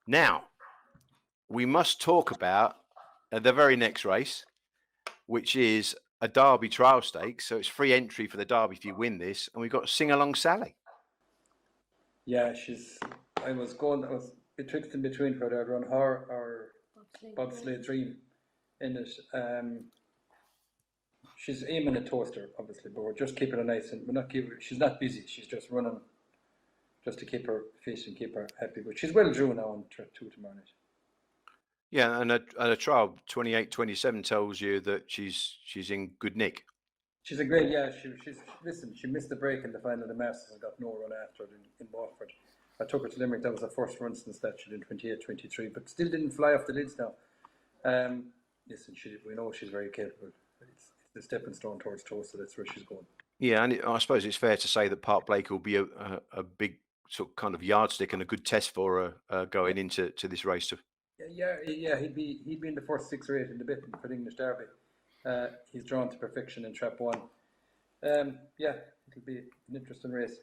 Now, we must talk about the very next race, which is a Derby Trial Stakes. So it's free entry for the Derby if you win this. And we've got Sing Along Sally. Yeah, I was betwixt and between whether I'd run her or Bobsleigh Dream in it. She's aiming a toaster, obviously, but we're just keeping her nice, and she's not busy. She's just running just to keep her fit and keep her happy. But she's well drew now on two tomorrow night. Yeah, and a trial 28-27 tells you that she's in good nick. She's a great, yeah. She missed the break in the final of the Masters and got no run after it in Watford. I took her to Limerick. That was her first run since that. She did 28-23, but still didn't fly off the lids now. Listen, we know she's very capable. It's the stepping stone towards toast, so that's where she's going. Yeah, and I suppose it's fair to say that Park Blake will be a big sort of kind of yardstick and a good test for her going into this race. Yeah. He'd be in the first 6 or 8 in the bit for the English Derby. He's drawn to perfection in Trap 1. Yeah, it'll be an interesting race.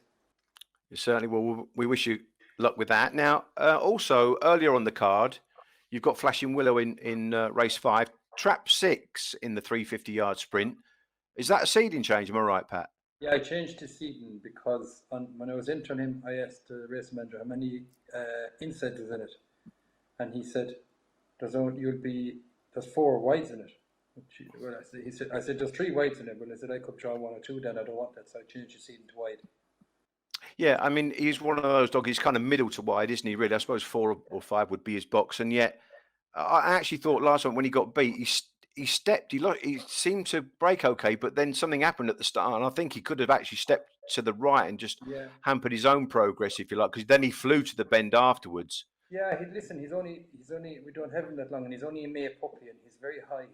You certainly will. We wish you luck with that. Now, also earlier on the card, you've got Flashing Willow in race 5, Trap 6 in the 350-yard sprint. Is that a seeding change? Am I right, Pat? Yeah, I changed to seeding because when I was entering him, I asked the race manager how many inside was in it, and he said there's 4 wides in it. I said there's 3 wides in it, but I said I could draw 1 or 2. Then I don't want that, so I changed the seeding to wide. Yeah, I mean, he's one of those dogs. He's kind of middle to wide, isn't he? Really, I suppose 4 or 5 would be his box, and yet I actually thought last time when he got beat, he stepped. He seemed to break okay, but then something happened at the start, and I think he could have actually stepped to the right and just hampered his own progress, if you like, because then he flew to the bend afterwards. Yeah, he's only. We don't have him that long, and he's only a May puppy, and he's very high.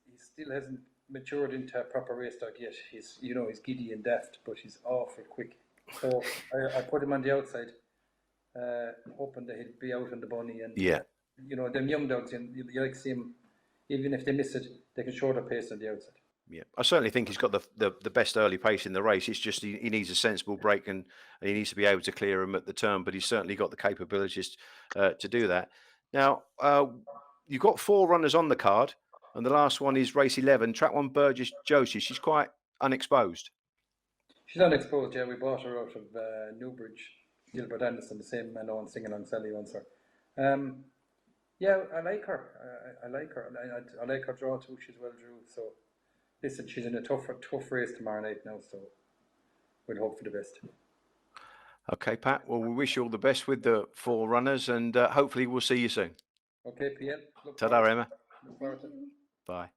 He still hasn't matured into a proper race dog yet. He's giddy and daft, but he's awful quick. So I put him on the outside, hoping that he'd be out on the bunny. And them young dogs, you like to see him. Even if they miss it, they can show their pace on the outside. Yeah, I certainly think he's got the best early pace in the race. It's just he needs a sensible break and he needs to be able to clear him at the turn. But he's certainly got the capabilities to do that. Now you've got 4 runners on the card, and the last one is race 11, Track 1 Burgess Josie. She's quite unexposed. She's unexposed. Yeah, we bought her out of Newbridge. Gilbert Anderson, the same man on Singing on Sally owns her. Yeah, I like her. I like her. I like her draw too. She's well drew. So, listen, she's in a tough race tomorrow night now. So, we'll hope for the best. Okay, Pat. Well, we wish you all the best with the 4 runners, and hopefully we'll see you soon. Okay, PL. Ta-da, Emma. Look forward to it. Bye.